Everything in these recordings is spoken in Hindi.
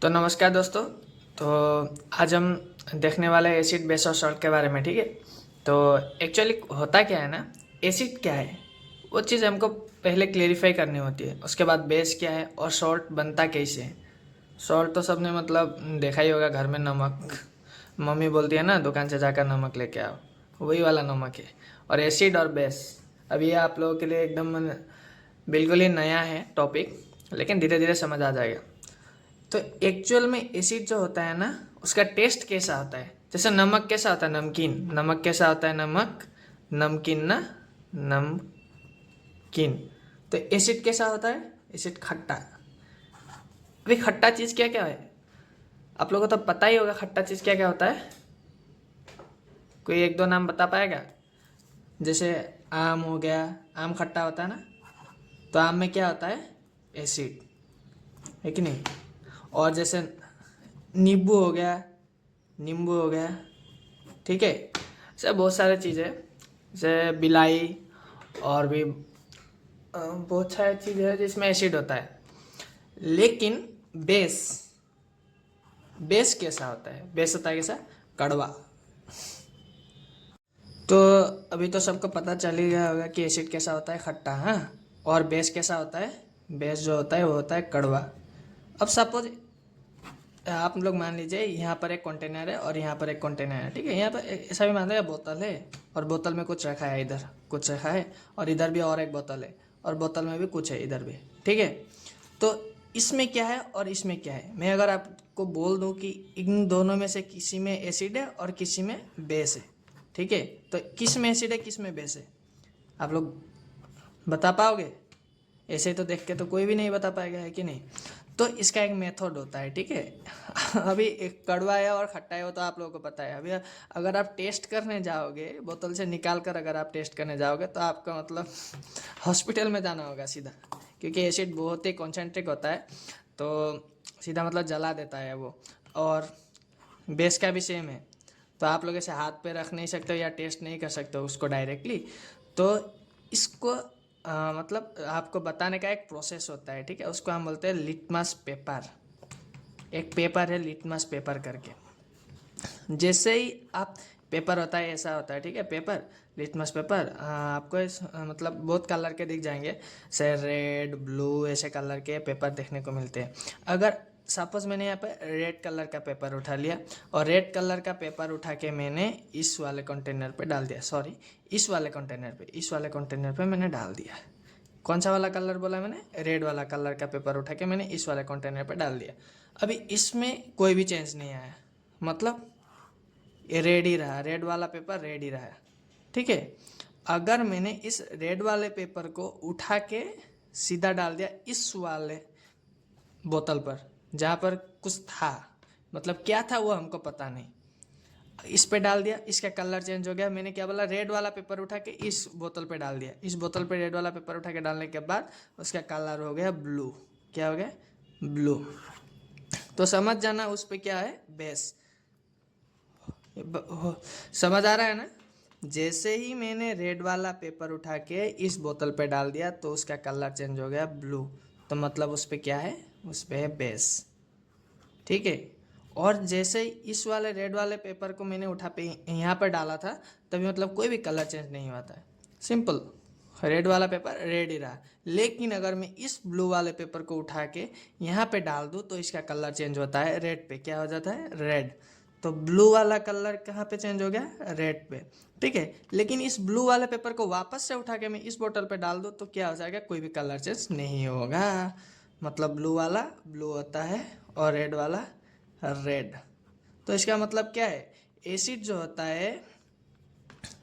तो नमस्कार दोस्तों। तो आज हम देखने वाले एसिड बेस और सॉल्ट के बारे में, ठीक है। तो एक्चुअली होता क्या है ना, एसिड क्या है वो चीज़ हमको पहले क्लेरिफाई करनी होती है। उसके बाद बेस क्या है और सॉल्ट बनता कैसे है। सॉल्ट तो सबने मतलब देखा ही होगा, घर में नमक मम्मी बोलती है ना, दुकान से जाकर नमक लेके आओ, वही वाला नमक है। और एसिड और बेस, अब ये आप लोगों के लिए एकदम बिल्कुल ही नया है टॉपिक, लेकिन धीरे धीरे समझ आ जाएगा। तो एक्चुअल में एसिड जो होता है ना, उसका टेस्ट कैसा होता है। जैसे नमक कैसा होता है, नमकीन। नमक कैसा होता है, नमक नमकीन ना, नमकीन। तो एसिड कैसा होता है, एसिड खट्टा। अभी खट्टा चीज़ क्या क्या है आप लोगों को तो पता ही होगा, खट्टा चीज़ क्या क्या होता है। कोई एक दो नाम बता पाएगा। जैसे आम हो गया, आम खट्टा होता है ना, तो आम में क्या होता है, एसिड, है कि नहीं। और जैसे नींबू हो गया, नींबू हो गया, ठीक है। ऐसे बहुत सारे चीज़ें, जैसे बिलाई, और भी बहुत सारी चीज़ें हैं जिसमें एसिड होता है। लेकिन बेस, बेस कैसा होता है, बेस होता है कैसा, कड़वा। तो अभी तो सबको पता चल ही गया होगा कि एसिड कैसा होता है, खट्टा, हाँ। और बेस कैसा होता है, बेस जो होता है वो होता है कड़वा। अब सपोज आप लोग मान लीजिए यहाँ पर एक कंटेनर है और यहाँ पर एक कंटेनर है, ठीक है। यहाँ पर ऐसा भी मान लीजिए बोतल है और बोतल में कुछ रखा है, इधर कुछ रखा है और इधर भी और एक बोतल है और बोतल में भी कुछ है, इधर भी, ठीक है। तो इसमें क्या है और इसमें क्या है, मैं अगर आपको बोल दूँ कि इन दोनों में से किसी में एसिड है और किसी में बेस है, ठीक है। तो किस में एसिड है किस में बेस है, आप लोग बता पाओगे। ऐसे तो देख के तो कोई भी नहीं बता पाएगा, है कि नहीं। तो इसका एक मेथड होता है, ठीक है। अभी एक कड़वा है और खट्टा है वो तो आप लोगों को पता है। अभी अगर आप टेस्ट करने जाओगे, बोतल से निकाल कर अगर आप टेस्ट करने जाओगे तो आपका मतलब हॉस्पिटल में जाना होगा सीधा, क्योंकि एसिड बहुत ही कॉन्सेंट्रिक होता है। तो सीधा मतलब जला देता है वो। और बेस का भी सेम है। तो आप लोग ऐसे हाथ पे रख नहीं सकते हो या टेस्ट नहीं कर सकते हो उसको डायरेक्टली। तो इसको मतलब आपको बताने का एक प्रोसेस होता है, ठीक है। उसको हम बोलते हैं लिटमस पेपर। एक पेपर है लिटमस पेपर करके। जैसे ही आप, पेपर होता है ऐसा होता है, ठीक है, पेपर, लिटमस पेपर। आपको मतलब बहुत कलर के दिख जाएंगे, से रेड ब्लू ऐसे कलर के पेपर देखने को मिलते हैं। अगर सपोज मैंने यहाँ पे रेड कलर का पेपर उठा लिया और रेड कलर का पेपर उठा के मैंने इस वाले कंटेनर पे डाल दिया, सॉरी, इस वाले कंटेनर पे, इस वाले कंटेनर पे मैंने डाल दिया। कौन सा वाला कलर बोला मैंने, रेड वाला कलर का पेपर उठा के मैंने इस वाले कंटेनर पे डाल दिया। अभी इसमें कोई भी चेंज नहीं आया, मतलब ये रेड ही रहा, रेड वाला पेपर रेड ही रहा, ठीक है। अगर मैंने इस रेड वाले पेपर को उठा के सीधा डाल दिया इस वाले बोतल पर, जहाँ पर कुछ था, मतलब क्या था वो हमको पता नहीं, इस पे डाल दिया, इसका कलर चेंज हो गया। मैंने क्या बोला, रेड वाला पेपर उठा के इस बोतल पे डाल दिया, इस बोतल पे रेड वाला पेपर उठा के डालने के बाद उसका कलर हो गया ब्लू। क्या हो गया, ब्लू। तो समझ जाना उस पे क्या है, बेस। समझ आ रहा है ना। जैसे ही मैंने रेड वाला पेपर उठा के इस बोतल पे डाल दिया तो उसका कलर चेंज हो गया ब्लू। तो मतलब उस पे क्या है, उस पे है बेस, ठीक है। और जैसे ही इस वाले रेड वाले पेपर को मैंने उठा पे यहाँ पर डाला था, तभी मतलब कोई भी कलर चेंज नहीं हुआ था, सिंपल। रेड वाला पेपर रेड ही रहा। लेकिन अगर मैं इस ब्लू वाले पेपर को उठा के यहाँ पे डाल दूँ तो इसका कलर चेंज होता है रेड पे, क्या हो जाता है, रेड। तो ब्लू वाला कलर कहाँ पे चेंज हो गया, रेड पे, ठीक है। लेकिन इस ब्लू वाले पेपर को वापस से उठा के मैं इस बोतल पे डाल दूँ तो क्या हो जाएगा, कोई भी कलर चेंज नहीं होगा। मतलब ब्लू वाला ब्लू होता है और रेड वाला रेड। तो इसका मतलब क्या है, एसिड जो होता है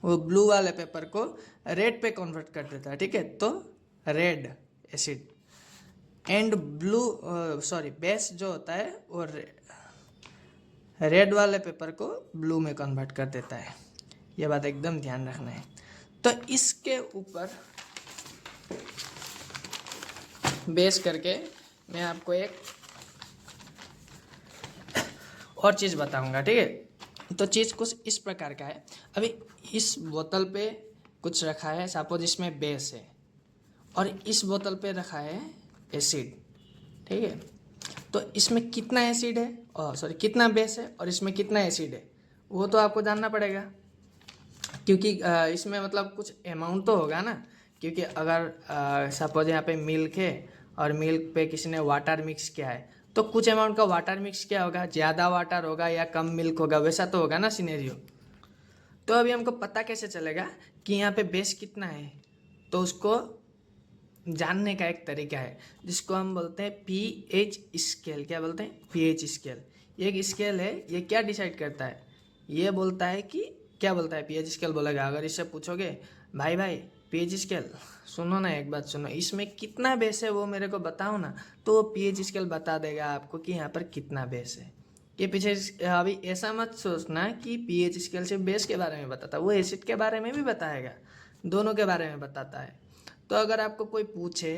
वो ब्लू वाले पेपर को रेड पे कन्वर्ट कर देता है, ठीक है। तो red acid, and blue, sorry, base जो होता है वो रेड वाले पेपर को ब्लू में कन्वर्ट कर देता है। ये बात एकदम ध्यान रखना है। तो इसके ऊपर बेस करके मैं आपको एक और चीज़ बताऊंगा, ठीक है। तो चीज़ कुछ इस प्रकार का है। अभी इस बोतल पे कुछ रखा है, सपोज इसमें बेस है, और इस बोतल पे रखा है एसिड, ठीक है। तो इसमें कितना एसिड है और सॉरी कितना बेस है और इसमें कितना एसिड है वो तो आपको जानना पड़ेगा, क्योंकि इसमें मतलब कुछ अमाउंट तो होगा ना। क्योंकि अगर सपोज यहाँ पे मिल्क है और मिल्क पे किसी ने वाटर मिक्स किया है तो कुछ अमाउंट का वाटर मिक्स किया होगा, ज़्यादा वाटर होगा या कम मिल्क होगा, वैसा तो होगा ना सिनेरियो। तो अभी हमको पता कैसे चलेगा कि यहाँ पे बेस कितना है, तो उसको जानने का एक तरीका है जिसको हम बोलते हैं पीएच स्केल। क्या बोलते हैं? PH scale. ये एक स्केल है, ये क्या डिसाइड करता है, ये बोलता है कि क्या बोलता है पीएच स्केल बोलेगा। अगर इससे पूछोगे भाई भाई पीएच स्केल सुनो ना, एक बात सुनो, इसमें कितना बेस है वो मेरे को बताओ ना, तो वो पीएच स्केल बता देगा आपको कि यहाँ पर कितना बेस है। ये पीछे अभी ऐसा मत सोचना कि पीएच स्केल सिर्फ बेस के बारे में बताता है, वो एसिड के बारे में भी बताएगा, दोनों के बारे में बताता है। तो अगर आपको कोई पूछे,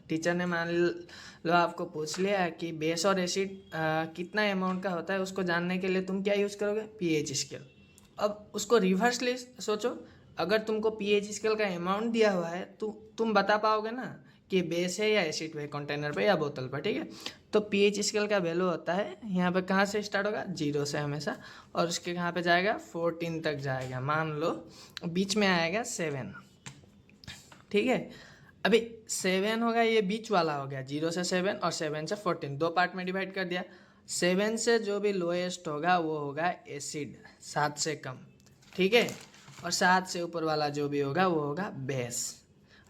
टीचर ने मान लो आपको पूछ लिया कि बेस और एसिड कितना अमाउंट का होता है, उसको जानने के लिए तुम क्या यूज़ करोगे? PH scale. अब उसको रिवर्सली सोचो, अगर तुमको पीएच स्केल का अमाउंट दिया हुआ है तो तुम बता पाओगे ना कि बेस है या एसिड है कंटेनर पे या बोतल पर, ठीक है। तो पीएच स्केल का वैल्यू होता है यहाँ पे कहाँ से स्टार्ट होगा? 0 से हमेशा, और उसके कहाँ पे जाएगा? 14 तक जाएगा। मान लो बीच में आएगा 7, ठीक है। अभी 7 होगा, ये बीच वाला हो गया, 0 से 7 और 7 से 14, दो पार्ट में डिवाइड कर दिया। 7 से जो भी लोएस्ट होगा वो होगा एसिड, 7 से कम, ठीक है। और 7 से ऊपर वाला जो भी होगा वो होगा बेस।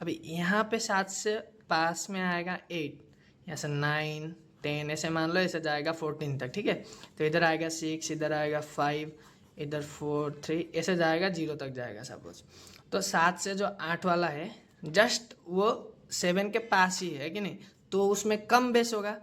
अभी यहाँ पे 7 से पास में आएगा 8, यहाँ से 9 10 ऐसे मान लो, ऐसे जाएगा 14 तक, ठीक है। तो इधर आएगा 6, इधर आएगा 5, इधर 4 3 ऐसे जाएगा 0 तक जाएगा सपोज। तो 7 से जो 8 वाला है जस्ट वो 7 के पास ही है कि नहीं, तो उसमें कम बेस होगा।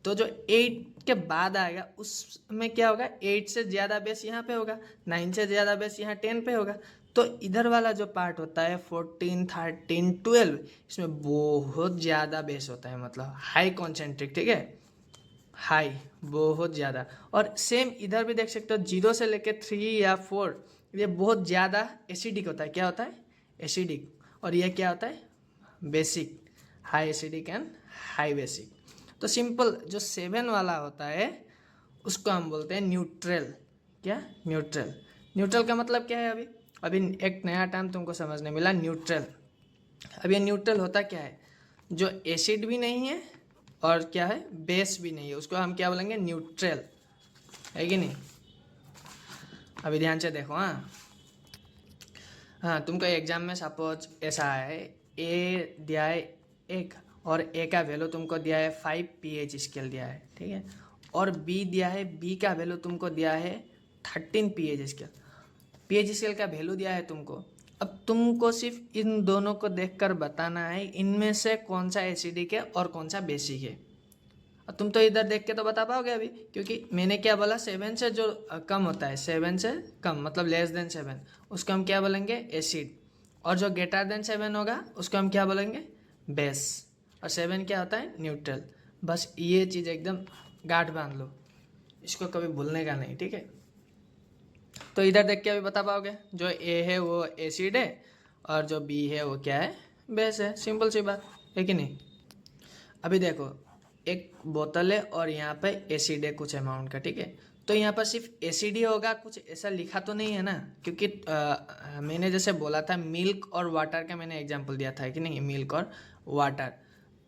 तो जो 8 के बाद आएगा उसमें क्या होगा? 8 से ज़्यादा बेस यहाँ पे होगा, 9 से ज़्यादा बेस यहाँ 10 पे होगा। तो इधर वाला जो पार्ट होता है 14 13 12, इसमें बहुत ज़्यादा बेस होता है, मतलब हाई कॉन्सेंट्रिक, ठीक है, हाई, बहुत ज़्यादा। और सेम इधर भी देख सकते हो, 0 से लेके 3 या 4 ये बहुत ज़्यादा एसिडिक होता है। क्या होता है? एसिडिक। और ये क्या होता है? Basic, high acidic and high basic. तो सिंपल जो 7 वाला होता है उसको हम बोलते हैं न्यूट्रल। क्या? न्यूट्रल। न्यूट्रल का मतलब क्या है? अभी अभी एक नया टर्म तुमको समझने मिला, न्यूट्रल। अब ये न्यूट्रल होता क्या है? जो एसिड भी नहीं है और क्या है? बेस भी नहीं है, उसको हम क्या बोलेंगे? न्यूट्रल, है कि नहीं? अभी ध्यान से देखो। हाँ तुमको एग्जाम में सपोज ऐसा है, ए दिया है 1 और ए का वैल्यू तुमको दिया है 5 पीएच स्केल दिया है, ठीक है। और बी दिया है, बी का वैल्यू तुमको दिया है 13 पीएच स्केल। पीएच स्केल का वैल्यू दिया है तुमको। अब तुमको सिर्फ इन दोनों को देखकर बताना है इनमें से कौन सा एसिडिक है और कौन सा बेसिक है। अब तुम तो इधर देख के तो बता पाओगे अभी, क्योंकि मैंने क्या बोला? 7 से जो कम होता है, 7 से कम मतलब लेस देन 7, उसको हम क्या बोलेंगे? एसिड। और जो ग्रेटर देन 7 होगा उसको हम क्या बोलेंगे? बेस। और 7 क्या होता है? न्यूट्रल। बस ये चीज़ एकदम गांठ बांध लो, इसको कभी भूलने का नहीं, ठीक है। तो इधर देख के अभी बता पाओगे, जो ए है वो एसिड है और जो बी है वो क्या है? बेस है। सिंपल सी बात है कि नहीं? अभी देखो, एक बोतल है और यहाँ पे एसिड है कुछ अमाउंट का, ठीक है। तो यहाँ पर सिर्फ एसिड ही होगा, कुछ ऐसा लिखा तो नहीं है ना, क्योंकि मैंने जैसे बोला था मिल्क और वाटर का मैंने एग्जांपल दिया था कि नहीं, मिल्क और वाटर।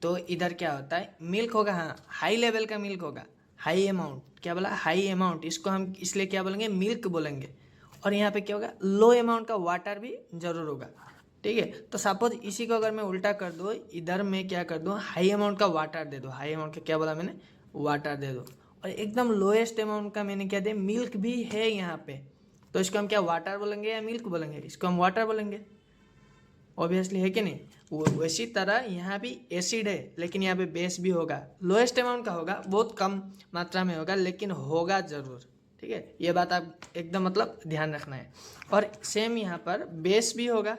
तो इधर क्या होता है? मिल्क होगा, हाँ हाई लेवल का मिल्क होगा, हाई अमाउंट। क्या बोला? High amount. इसको हम इसलिए क्या बोलेंगे? मिल्क बोलेंगे। और यहाँ पे क्या होगा? लो अमाउंट का वाटर भी जरूर होगा, ठीक है। तो सपोज इसी को अगर मैं उल्टा कर दूँ, इधर मैं क्या कर दूँ? हाई अमाउंट का वाटर दे दो। हाई अमाउंट का क्या बोला मैंने? वाटर दे दो। और एकदम लोएस्ट अमाउंट का मैंने क्या दिया? मिल्क भी है यहाँ पे। तो इसको हम क्या वाटर बोलेंगे या मिल्क बोलेंगे? इसको हम वाटर बोलेंगे, ऑब्वियसली, है कि नहीं। वैसी तरह यहाँ भी एसिड है लेकिन यहाँ पे बेस भी होगा, लोएस्ट अमाउंट का होगा, बहुत कम मात्रा में होगा लेकिन होगा जरूर, ठीक है। ये बात आप एकदम मतलब ध्यान रखना है। और सेम यहाँ पर बेस भी होगा,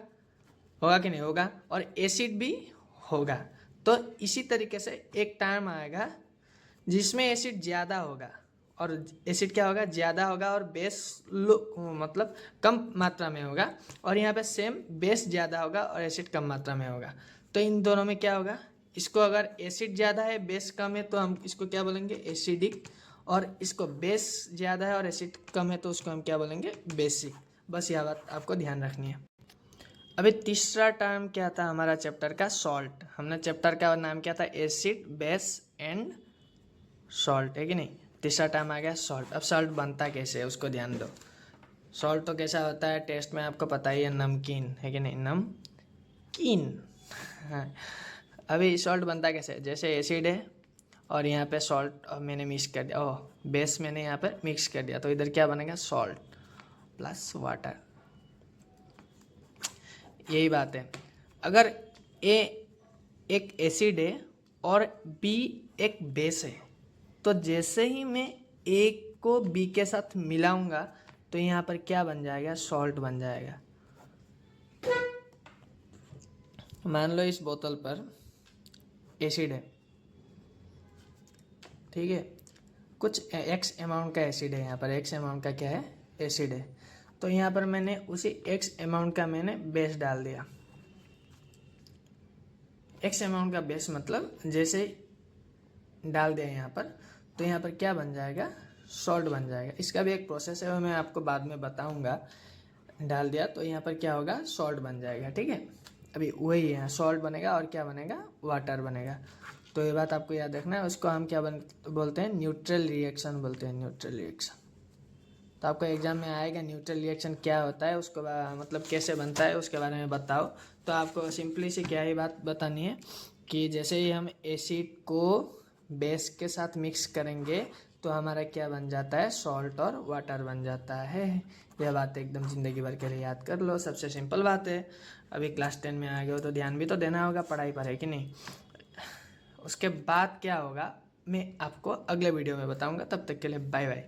होगा कि नहीं होगा, और एसिड भी होगा। तो इसी तरीके से एक टर्म आएगा जिसमें एसिड ज़्यादा होगा और एसिड क्या होगा? ज़्यादा होगा, और बेस लो मतलब कम मात्रा में होगा। और यहाँ पे सेम बेस ज़्यादा होगा और एसिड कम मात्रा में होगा। तो इन दोनों में क्या होगा? इसको अगर एसिड ज़्यादा है बेस कम है तो हम इसको क्या बोलेंगे, एसिडिक। और इसको बेस ज़्यादा है और एसिड कम है तो उसको हम क्या बोलेंगे, बेसिक। बस यह बात आपको ध्यान रखनी है। अभी तीसरा टर्म क्या था हमारा चैप्टर का, सॉल्ट। हमने चैप्टर का नाम क्या था, एसिड, बेस एंड सॉल्ट, है कि नहीं। तीसरा टर्म आ गया सॉल्ट। अब सॉल्ट बनता कैसे है उसको ध्यान दो। सॉल्ट तो कैसा होता है, टेस्ट में आपको पता ही है, नमकीन, है कि नहीं, नमकीन। हाँ, अभी सॉल्ट बनता कैसे, जैसे एसिड है और यहाँ पे सॉल्ट मैंने मिक्स कर दिया, ओह बेस मैंने यहाँ पे मिक्स कर दिया, तो इधर क्या बनेगा, सॉल्ट प्लस वाटर। यही बात है। अगर ए एक एसिड है और बी एक बेस है, तो जैसे ही मैं ए को बी के साथ मिलाऊंगा तो यहाँ पर क्या बन जाएगा, सॉल्ट बन जाएगा। मान लो इस बोतल पर एसिड है, ठीक है, कुछ एक्स अमाउंट का एसिड है, यहाँ पर एक्स अमाउंट का क्या है, एसिड है। तो यहाँ पर मैंने उसी एक्स अमाउंट का मैंने बेस डाल दिया। एक्स अमाउंट का बेस मतलब जैसे डाल दिया यहाँ पर, तो यहाँ पर क्या बन जाएगा, सॉल्ट बन जाएगा। इसका भी एक प्रोसेस है, वो मैं आपको बाद में बताऊँगा। डाल दिया तो यहाँ पर क्या होगा, सॉल्ट बन जाएगा, ठीक है। अभी वही है, सॉल्ट बनेगा और क्या बनेगा, वाटर बनेगा। तो ये बात आपको याद रखना है। उसको हम क्या बोलते हैं, न्यूट्रल रिएक्शन बोलते हैं, न्यूट्रल रिएक्शन। तो आपको एग्जाम में आएगा न्यूट्रल रिएक्शन क्या होता है, उसको मतलब कैसे बनता है उसके बारे में बताओ। तो आपको सिंपली सी क्या ही बात बतानी है कि जैसे ही हम एसिड को बेस के साथ मिक्स करेंगे तो हमारा क्या बन जाता है, सॉल्ट और वाटर बन जाता है। यह बात एकदम ज़िंदगी भर के लिए याद कर लो, सबसे सिंपल बात है। अभी क्लास 10 में आ गए हो तो ध्यान भी तो देना होगा पढ़ाई पर, है कि नहीं। उसके बाद क्या होगा मैं आपको अगले वीडियो में बताऊंगा। तब तक के लिए बाय बाय।